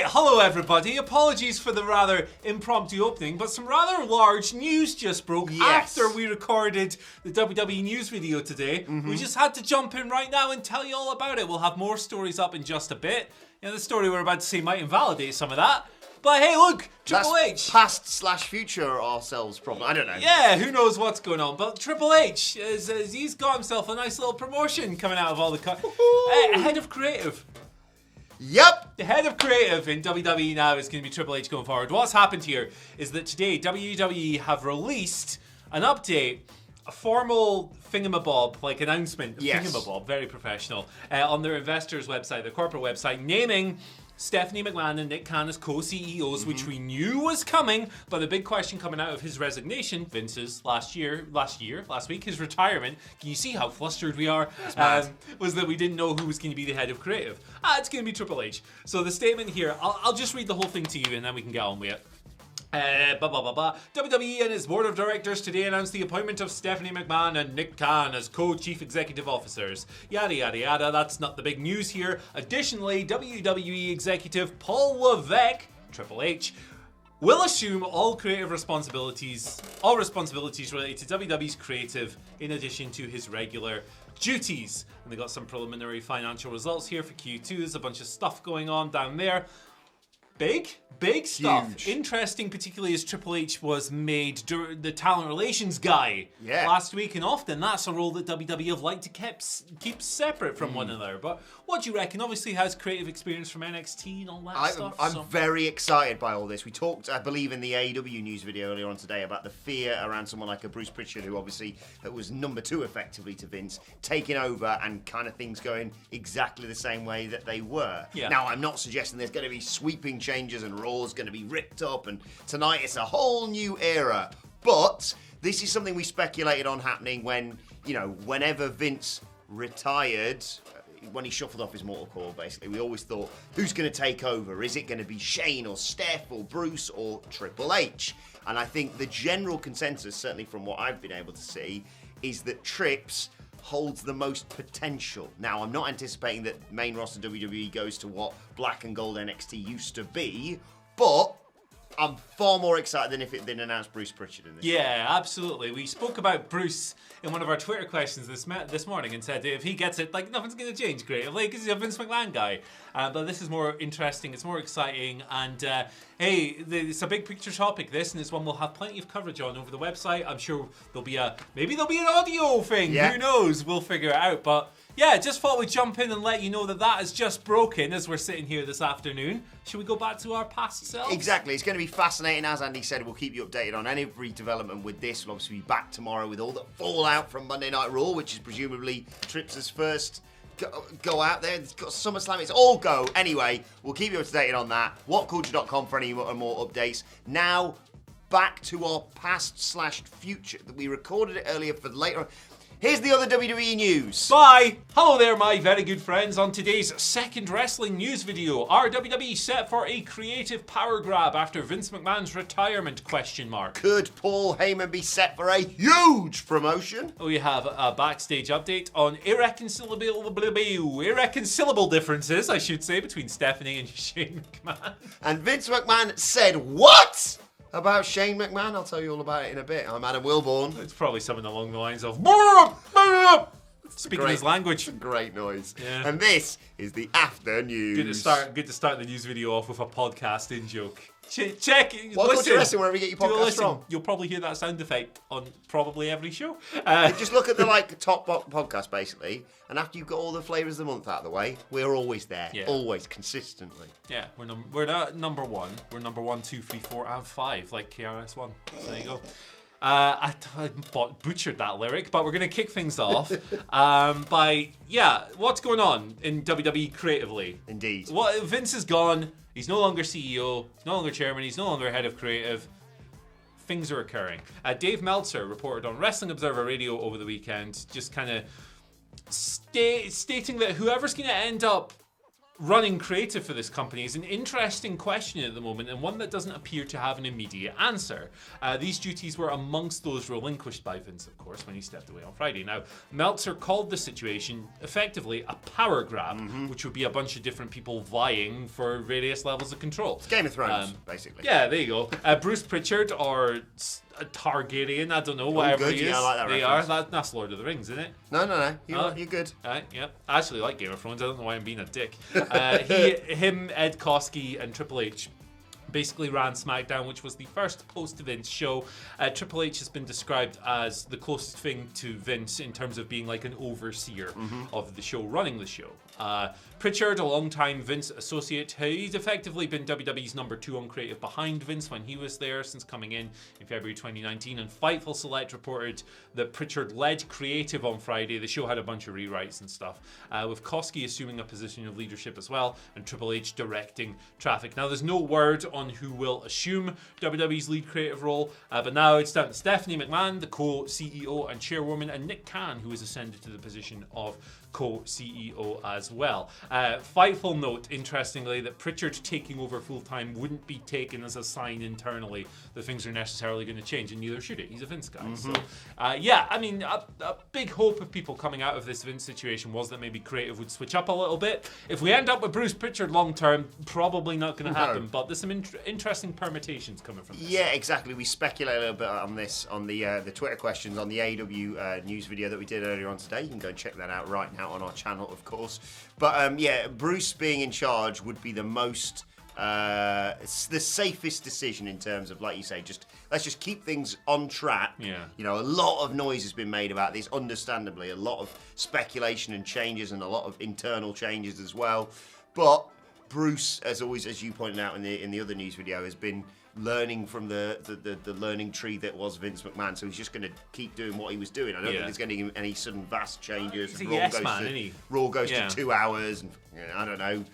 Right, hello everybody. Apologies for the rather impromptu opening, but some rather large news just broke after we recorded the WWE news video today. We just had to jump in right now and tell you all about it. We'll have more stories up in just a bit. The story we're about to see might invalidate some of that. But hey, look, Triple H. Past/future ourselves problem. I don't know. Yeah, who knows what's going on. But Triple H, he's got himself a nice little promotion coming out of all the... head of creative. Yep. The head of creative in WWE now is going to be Triple H going forward. What's happened here is that today WWE have released an update, a formal thingamabob, like announcement, thingamabob, very professional, on their investors' website, their corporate website, naming Stephanie McMahon and Nick Khan as co-CEOs, which we knew was coming, but the big question coming out of his resignation, Vince's last week, his retirement, can you see how flustered we are, was that we didn't know who was going to be the head of creative. It's going to be Triple H. So the statement here, I'll just read the whole thing to you and then we can get on with it. WWE and its board of directors today announced the appointment of Stephanie McMahon and Nick Khan as co-chief executive officers. Yada yada yada, that's not the big news here. Additionally, WWE executive Paul Levesque, Triple H, will assume all responsibilities related to WWE's creative in addition to his regular duties. And they got some preliminary financial results here for Q2. There's a bunch of stuff going on down there. Big stuff. Huge. Interesting, particularly as Triple H was made the talent relations guy last week, and often that's a role that WWE have liked to keep separate from one another. But what do you reckon? Obviously, he has creative experience from NXT and all that stuff. I'm very excited by all this. We talked, I believe, in the AEW news video earlier on today about the fear around someone like a Bruce Pritchard, who obviously was number 2 effectively to Vince, taking over and kind of things going exactly the same way that they were. Yeah. Now, I'm not suggesting there's going to be sweeping changes and Raw's going to be ripped up, and tonight it's a whole new era. But this is something we speculated on happening when, whenever Vince retired, when he shuffled off his mortal coil, basically, we always thought, who's going to take over? Is it going to be Shane or Steph or Bruce or Triple H? And I think the general consensus, certainly from what I've been able to see, is that Trips holds the most potential. Now, I'm not anticipating that main roster WWE goes to what black and gold NXT used to be, but I'm far more excited than if it had been announced Bruce Pritchard in this. Yeah, absolutely. We spoke about Bruce in one of our Twitter questions this morning and said if he gets it, nothing's going to change creatively because he's a Vince McMahon guy. But this is more interesting, it's more exciting, and hey, it's a big picture topic, this, and it's one we'll have plenty of coverage on over the website. I'm sure maybe there'll be an audio thing. Who knows? We'll figure it out. But yeah, just thought we'd jump in and let you know that has just broken as we're sitting here this afternoon. Should we go back to our past selves? Exactly. It's going to be fascinating. As Andy said, we'll keep you updated on every development with this. We'll obviously be back tomorrow with all the fallout from Monday Night Raw, which is presumably Trips' first go out there. It's got SummerSlam. It's all go. Anyway, we'll keep you updated on that. WhatCulture.com for any more updates. Now, back to our past/future. We recorded it earlier for later. Here's the other WWE news. Bye! Hello there, my very good friends. On today's second wrestling news video, are WWE set for a creative power grab after Vince McMahon's retirement? ? Could Paul Heyman be set for a huge promotion? We have a backstage update on irreconcilable differences, I should say, between Stephanie and Shane McMahon. And Vince McMahon said what about Shane McMahon? I'll tell you all about it in a bit. I'm Adam Wilborn. It's probably something along the lines of speaking his language. It's a great noise. Yeah. And this is the after news. Good to start the news video off with a podcast in joke. Check. WhatCulture Wrestling, wherever you get your podcast from. You'll probably hear that sound effect on probably every show. Just look at the top podcast basically, and after you've got all the flavors of the month out of the way, we're always there, always consistently. Yeah, we're not number one. We're number 1, 2, 3, 4, and 5, like KRS-One. So there you go. I butchered that lyric, but we're going to kick things off what's going on in WWE creatively? Indeed. Vince is gone. He's no longer CEO. He's no longer chairman. He's no longer head of creative. Things are occurring. Dave Meltzer reported on Wrestling Observer Radio over the weekend, just kind of stating that whoever's going to end up running creative for this company is an interesting question at the moment, and one that doesn't appear to have an immediate answer. These duties were amongst those relinquished by Vince, of course, when he stepped away on Friday. Now, Meltzer called the situation effectively a power grab, which would be a bunch of different people vying for various levels of control. It's Game of Thrones, basically. Yeah, there you go. Bruce Pritchard, or a Targaryen, I don't know, whatever he is. Yeah, I like that reference. That's Lord of the Rings, isn't it? No. You're good. Yeah. I actually like Game of Thrones. I don't know why I'm being a dick. Him, Ed Koskey, and Triple H basically ran SmackDown, which was the first post-Vince show. Triple H has been described as the closest thing to Vince in terms of being like an overseer of the show, running the show. Pritchard, a long-time Vince associate, he's effectively been WWE's number 2 on creative behind Vince when he was there since coming in February 2019. And Fightful Select reported that Pritchard led creative on Friday. The show had a bunch of rewrites and stuff, with Koskey assuming a position of leadership as well, and Triple H directing traffic. Now, there's no word on who will assume WWE's lead creative role, but now it's down to Stephanie McMahon, the co-CEO and chairwoman, and Nick Khan, who has ascended to the position of co-CEO as well. Fightful note, interestingly, that Pritchard taking over full-time wouldn't be taken as a sign internally that things are necessarily going to change, and neither should it. He's a Vince guy. So, yeah, I mean, a big hope of people coming out of this Vince situation was that maybe creative would switch up a little bit. If we end up with Bruce Pritchard long-term, probably not going to happen, but there's some interesting permutations coming from this. Yeah, exactly. We speculate a little bit on this on the Twitter questions on the AEW news video that we did earlier on today. You can go and check that out right now on our channel, of course. But yeah, Bruce being in charge would be the most the safest decision in terms of, like you say, let's just keep things on track. Yeah. You know, a lot of noise has been made about this, understandably, a lot of speculation and changes and a lot of internal changes as well. But Bruce, as always, as you pointed out in the other news video, has been learning from the learning tree that was Vince McMahon, so he's just going to keep doing what he was doing. I don't think there's going to be any sudden vast changes. Raw goes to 2 hours, and I don't know,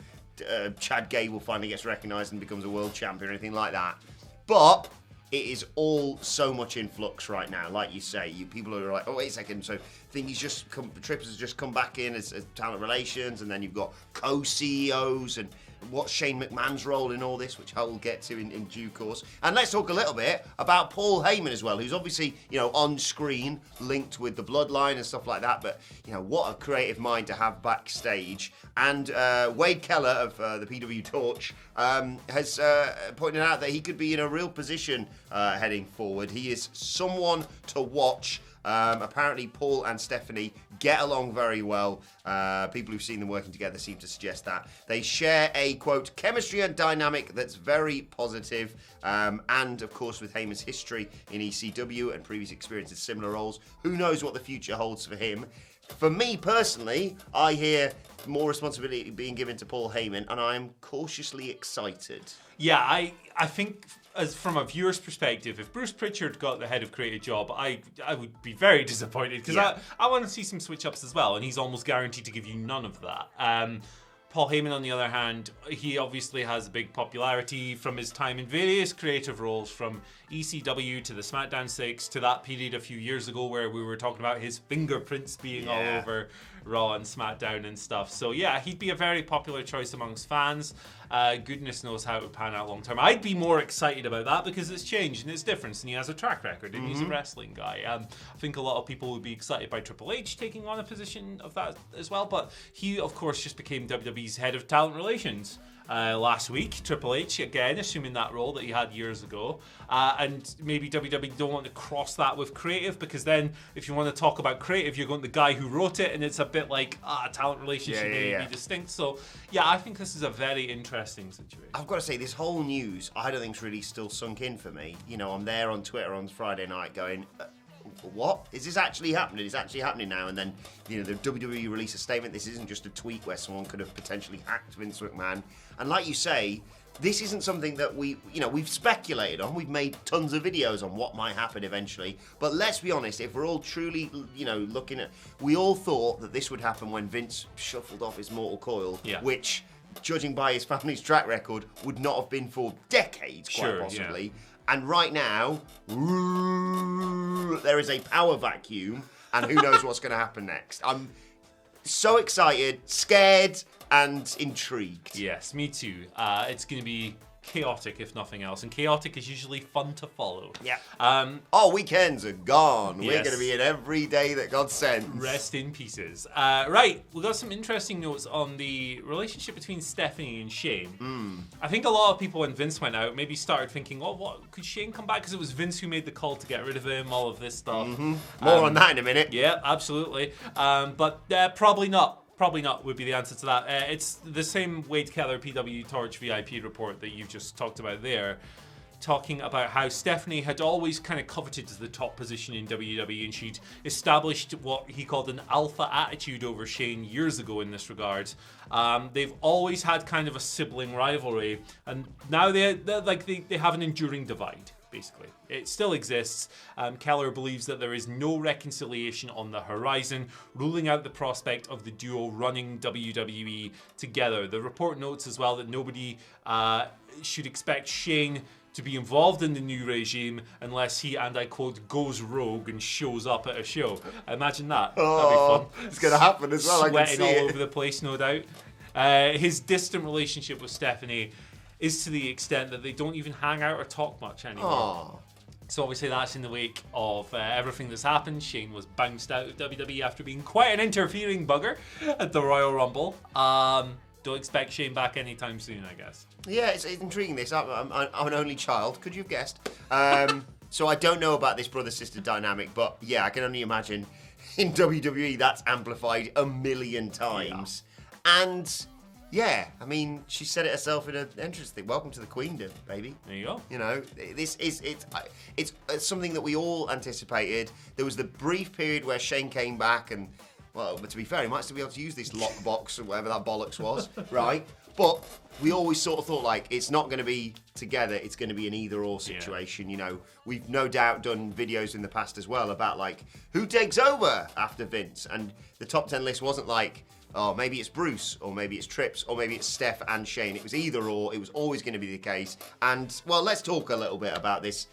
Chad Gable finally gets recognised and becomes a world champion or anything like that. But it is all so much in flux right now. Like you say, people are like, oh, wait a second, so Trips has just come back in as talent relations, and then you've got co-CEOs, and what's Shane McMahon's role in all this, which I will get to in due course. And let's talk a little bit about Paul Heyman as well, who's obviously, on screen linked with the bloodline and stuff like that. But, what a creative mind to have backstage. And Wade Keller of the PW Torch has pointed out that he could be in a real position heading forward. He is someone to watch. Apparently, Paul and Stephanie get along very well. People who've seen them working together seem to suggest that. They share a, quote, chemistry and dynamic that's very positive. And, of course, with Heyman's history in ECW and previous experience in similar roles, who knows what the future holds for him. For me, personally, I hear more responsibility being given to Paul Heyman, and I am cautiously excited. Yeah, I think, as from a viewer's perspective, if Bruce Pritchard got the head of creative job, I would be very disappointed, because I want to see some switch-ups as well, and he's almost guaranteed to give you none of that. Paul Heyman, on the other hand, he obviously has a big popularity from his time in various creative roles, from ECW to the SmackDown 6 to that period a few years ago where we were talking about his fingerprints being all over Raw and SmackDown and stuff. So yeah, he'd be a very popular choice amongst fans. Goodness knows how it would pan out long term. I'd be more excited about that because it's changed and it's different, and he has a track record and he's a wrestling guy. I think a lot of people would be excited by Triple H taking on a position of that as well, but he of course just became WWE's head of talent relations last week. Triple H, again, assuming that role that he had years ago. And maybe WWE don't want to cross that with creative, because then if you want to talk about creative, you're going to the guy who wrote it, and it's a bit like, talent relations should maybe be distinct. So, yeah, I think this is a very interesting situation. I've got to say, this whole news, I don't think's really still sunk in for me. I'm there on Twitter on Friday night going, what? Is this actually happening? It's actually happening now. And then, the WWE release a statement. This isn't just a tweet where someone could have potentially hacked Vince McMahon. And like you say, this isn't something that we've speculated on. We've made tons of videos on what might happen eventually. But let's be honest, if we're all truly, looking at, we all thought that this would happen when Vince shuffled off his mortal coil, which, judging by his family's track record, would not have been for decades, quite possibly. Yeah. And right now, there is a power vacuum, and who knows what's going to happen next. so excited, scared, and intrigued. Yes, me too. It's going to be chaotic, if nothing else, and chaotic is usually fun to follow. Yeah. Our weekends are gone. Yes. We're going to be in every day that God sends. Rest in pieces. Right, we've got some interesting notes on the relationship between Stephanie and Shane. I think a lot of people, when Vince went out, maybe started thinking, oh, what, could Shane come back? Because it was Vince who made the call to get rid of him, all of this stuff. More on that in a minute. Yeah, absolutely. But probably not. Probably not would be the answer to that. It's the same Wade Keller PW Torch VIP report that you've just talked about there, talking about how Stephanie had always kind of coveted the top position in WWE, and she'd established what he called an alpha attitude over Shane years ago in this regard. They've always had kind of a sibling rivalry, and now they have an enduring divide. Basically, it still exists. Keller believes that there is no reconciliation on the horizon, ruling out the prospect of the duo running WWE together. The report notes as well that nobody should expect Shane to be involved in the new regime unless he, and I quote, goes rogue and shows up at a show. Imagine that. That'd be fun. It's going to happen as well. Sweating I can see all over the place, no doubt. His distant relationship with Stephanie is to the extent that they don't even hang out or talk much anymore. Aww. So obviously that's in the wake of everything that's happened. Shane was bounced out of WWE after being quite an interfering bugger at the Royal Rumble. Don't expect Shane back anytime soon, I guess. Yeah, it's intriguing this. I'm an only child. Could you have guessed? So I don't know about this brother-sister dynamic, but yeah, I can only imagine in WWE that's amplified a million times. Yeah. And yeah, I mean, she said it herself in an entrance thing. Welcome to the Queendom, baby. There you go. You know, it's something that we all anticipated. There was the brief period where Shane came back, and well, but to be fair, he might still be able to use this lockbox or whatever that bollocks was, right? But we always sort of thought, like, it's not going to be together, it's going to be an either-or situation, You know, we've no doubt done videos in the past as well about, like, who takes over after Vince, and the top 10 list wasn't like, oh, maybe it's Bruce, or maybe it's Trips, or maybe it's Steph and Shane. It was either or. It was always going to be the case. And, well, let's talk a little bit about this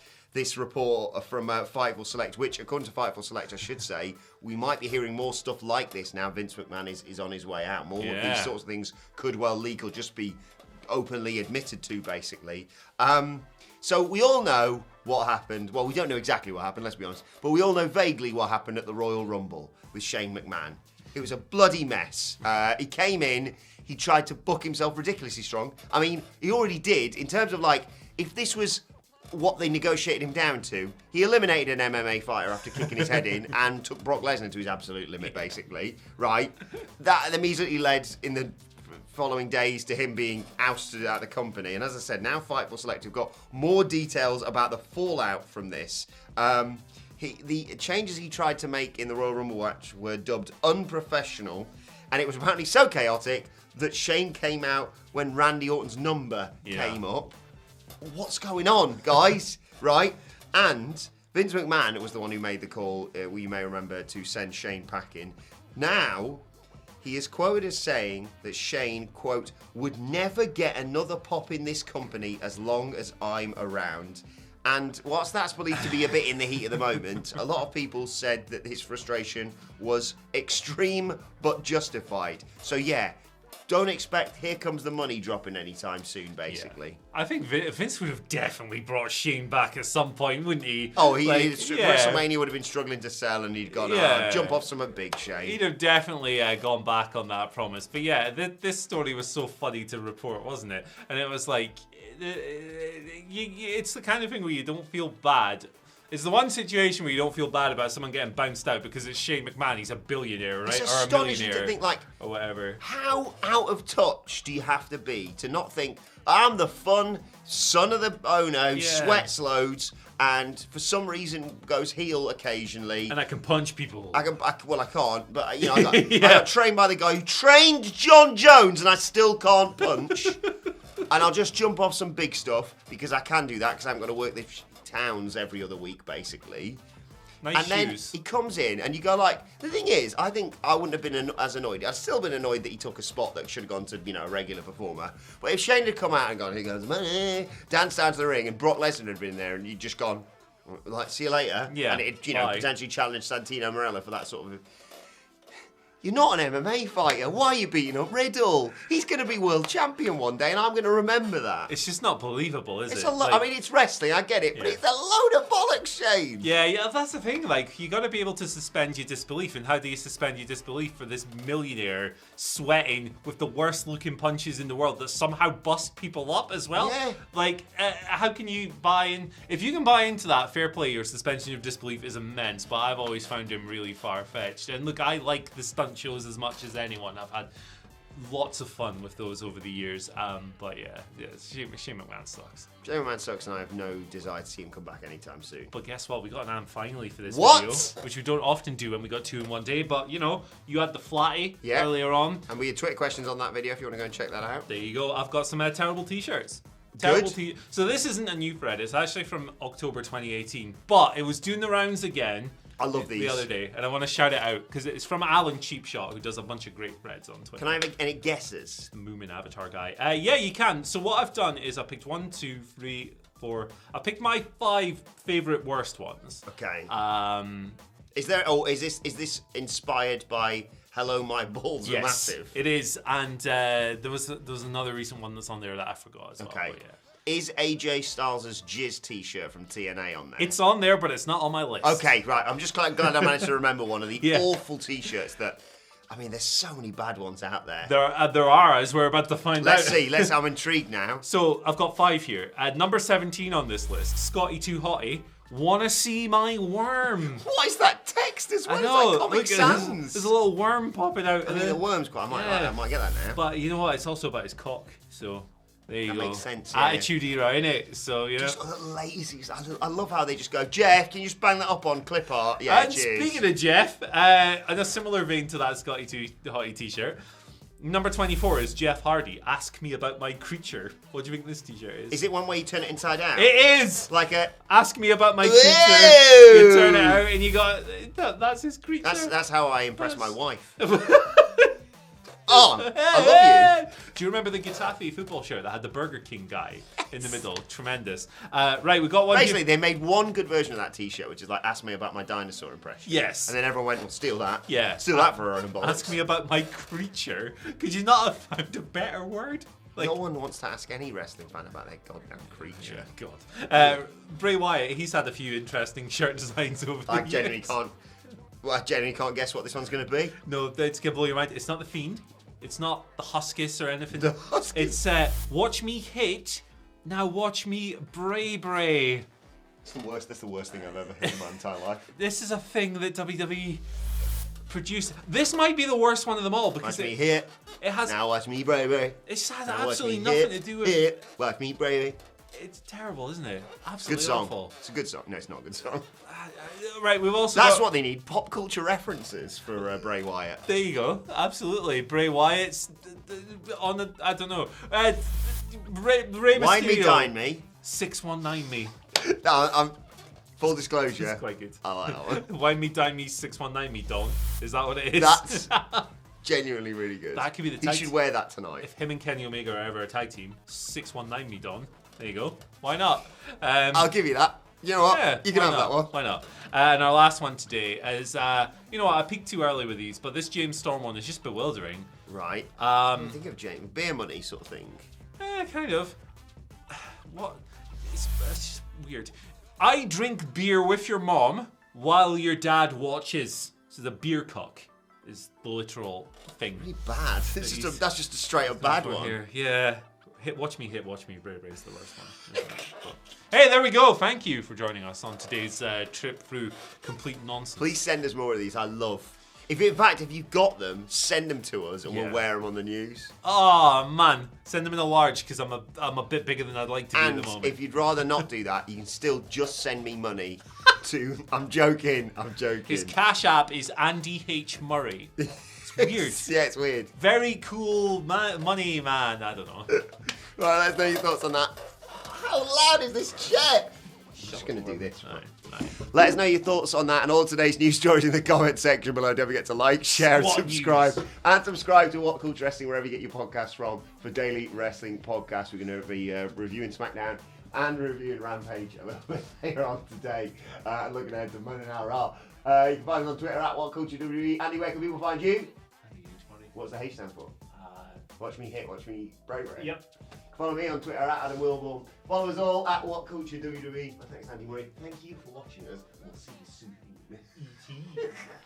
report from Fightful Select, which, according to Fightful Select, I should say, we might be hearing more stuff like this now Vince McMahon is on his way out. More of these sorts of things could well leak or just be openly admitted to, basically. So we all know what happened. Well, we don't know exactly what happened, let's be honest. But we all know vaguely what happened at the Royal Rumble with Shane McMahon. It was a bloody mess. He came in, he tried to book himself ridiculously strong. I mean, he already did, in terms of, like, if this was what they negotiated him down to, he eliminated an MMA fighter after kicking his head in and took Brock Lesnar to his absolute limit, basically, right? That immediately led in the following days to him being ousted out of the company. And as I said, now Fightful Select have got more details about the fallout from this. The changes he tried to make in the Royal Rumble match were dubbed unprofessional, and it was apparently so chaotic that Shane came out when Randy Orton's number came up. What's going on, guys? Right? And Vince McMahon was the one who made the call, you may remember, to send Shane packing. Now, he is quoted as saying that Shane, quote, would never get another pop in this company as long as I'm around. And whilst that's believed to be a bit in the heat of the moment, a lot of people said that his frustration was extreme but justified. So yeah, don't expect Here Comes the Money dropping anytime soon, basically. Yeah. I think Vince would have definitely brought Shane back at some point, wouldn't he? Oh, WrestleMania would have been struggling to sell, and he'd gone, jump off some big Shane. He'd have definitely gone back on that promise. But yeah, this story was so funny to report, wasn't it? And it was like, it's the kind of thing where you don't feel bad. It's the one situation where you don't feel bad about someone getting bounced out because it's Shane McMahon. He's a billionaire, right? It's astonishing to think, like, or whatever. How out of touch do you have to be to not think, I'm the fun son of the owner who sweats loads and for some reason goes heel occasionally. And I can punch people. I can't, but you know, I got trained by the guy who trained John Jones and I still can't punch. And I'll just jump off some big stuff because I can do that because I haven't got to work the towns every other week, basically. Nice and then shoes. He comes in and you go like, the thing is, I think I wouldn't have been as annoyed. I'd still been annoyed that he took a spot that should have gone to, you know, a regular performer. But if Shane had come out and gone, he goes, money, danced down to the ring and Brock Lesnar had been there and you'd just gone, like, see you later. Yeah. And it, you know, potentially challenged Santino Marella for that sort of... You're not an MMA fighter. Why are you beating up Riddle? He's going to be world champion one day, and I'm going to remember that. It's just not believable, is it? I mean, it's wrestling, I get it, but it's a load of bollocks, Shane. Yeah, that's the thing. Like, you got to be able to suspend your disbelief. And how do you suspend your disbelief for this millionaire sweating with the worst looking punches in the world that somehow bust people up as well? Yeah. Like, how can you buy in? If you can buy into that, fair play, your suspension of disbelief is immense. But I've always found him really far-fetched. And look, I like the stunt shows as much as anyone. I've had lots of fun with those over the years. But yeah, Shane McMahon sucks. Shane McMahon sucks, and I have no desire to see him come back anytime soon. But guess what? We got an AM finally for this What? video, which we don't often do, and we got 2 in one day. But you know, you had the flatty Yeah. earlier on. And we had Twitter questions on that video if you want to go and check that out. There you go. I've got some terrible t-shirts. Good. So this isn't a new thread. It's actually from October 2018, but it was doing the rounds again. I love these. The other day, and I want to shout it out because it's from Alan Cheapshot, who does a bunch of great threads on Twitter. Can I have any guesses? The Moomin Avatar guy. Yeah, you can. So what I've done is I picked 1, 2, 3, 4. I picked my 5 favorite worst ones. Okay. Is this inspired by Hello My Balls Are Massive? It is, and there was another recent one that's on there that I forgot as well. Okay. But yeah. Is AJ Styles' Jizz t-shirt from TNA on there? It's on there, but it's not on my list. Okay, right. I'm just glad I managed to remember one of the Yeah. awful t-shirts that... I mean, there's so many bad ones out there. There are, as we're about to find out. Let's see. I'm intrigued now. So, I've got 5 here. At number 17 on this list, Scotty Too Hottie, Wanna See My Worm. What is that text as well? I know. It's like Comic Look, Sans. there's a little worm popping out. I mean, the worm's quite... I might get that now. But you know what? It's also about his cock, so... There you That go. makes sense, yeah. Attitude era, innit? So, you know. Just lazy. I love how they just go, Jeff, can you just bang that up on clip art? Yeah, And cheers. speaking of Jeff, in a similar vein to that Scotty Too Hottie t-shirt, number 24 is Jeff Hardy. Ask me about my creature. What do you think this t-shirt is? Is it one where you turn it inside out? It is! Like a... Ask me about my creature. Whoa! You turn it out and you got... That's his creature. That's how I impress my wife. Oh, I love you. Do you remember the Getafe football shirt that had the Burger King guy in the middle? Tremendous. Right, we got one. Basically, they made one good version of that t-shirt, which is like, ask me about my dinosaur impression. Yes. And then everyone went, well, steal that. Yeah. Steal that for our own bollocks. Ask me about my creature. Could you not have found a better word? No one wants to ask any wrestling fan about their goddamn creature. Yeah, God. Bray Wyatt, he's had a few interesting shirt designs over the years. I genuinely can't guess what this one's going to be. No, it's going to blow your mind. It's not the Fiend. It's not the Huskus or anything. The Huskus? It's watch me hit, now watch me bray. That's the worst thing I've ever heard in my entire life. This is a thing that WWE produced. This might be the worst one of them all because watch me hit. It has. Now watch me bray. It has now absolutely nothing nothing to do with it. Watch me bray. It's terrible, isn't it? Absolutely Good song. awful. It's a good song. No, it's not a good song. Right, we've also That's got, what they need. Pop culture references for Bray Wyatt. There you go. Absolutely. Bray Wyatt's on the... I don't know. Rey Mysterio. Wine me, dine me. 619 me. No, I'm... Full disclosure. It's quite good. I like that one. Wine me, dine me, 619 me, Don. Is that what it is? That's genuinely really good. That could be the He tag should wear that tonight. If him and Kenny Omega are ever a tag team, 619 me, Don. There you go. Why not? I'll give you that. You know what? Yeah, you can have not? that one. Why not? And our last one today is, you know what, I peaked too early with these, but this James Storm one is just bewildering. Right. Think of James. Beer money sort of thing. Kind of. What? It's just weird. I drink beer with your mom while your dad watches. So the beer cock is the literal thing. Really bad. That's just a straight up bad one. Here. Yeah. Watch me, Bray is the worst one. Hey, there we go. Thank you for joining us on today's trip through complete nonsense. Please send us more of these. I love. If you've got them, send them to us and we'll wear them on the news. Oh man, send them in a large because I'm a bit bigger than I'd like to be at the moment. And if you'd rather not do that, you can still just send me money to. I'm joking. His Cash App is Andy H Murray. It's weird. Yeah, it's weird. Very cool money man. I don't know. Right, let's know your thoughts on that. How loud is this chair? I'm just going to do this. Right. Let us know your thoughts on that and all today's news stories in the comment section below. Don't forget to like, share, and subscribe. And subscribe to WhatCulture Wrestling wherever you get your podcasts from for daily wrestling podcasts. We're going to be reviewing SmackDown and reviewing Rampage a little bit later on today. And looking ahead to Monday Night Raw. You can find us on Twitter at WhatCultureWWE. Andy, where can people find you? What's the H stand for? Watch me hit, watch me break. Yep. Follow me on Twitter at Adam Wilborn. Follow us all at WhatCulture WWE. My thanks, Andy Murray. Thank you for watching us. We'll see you soon. E.T.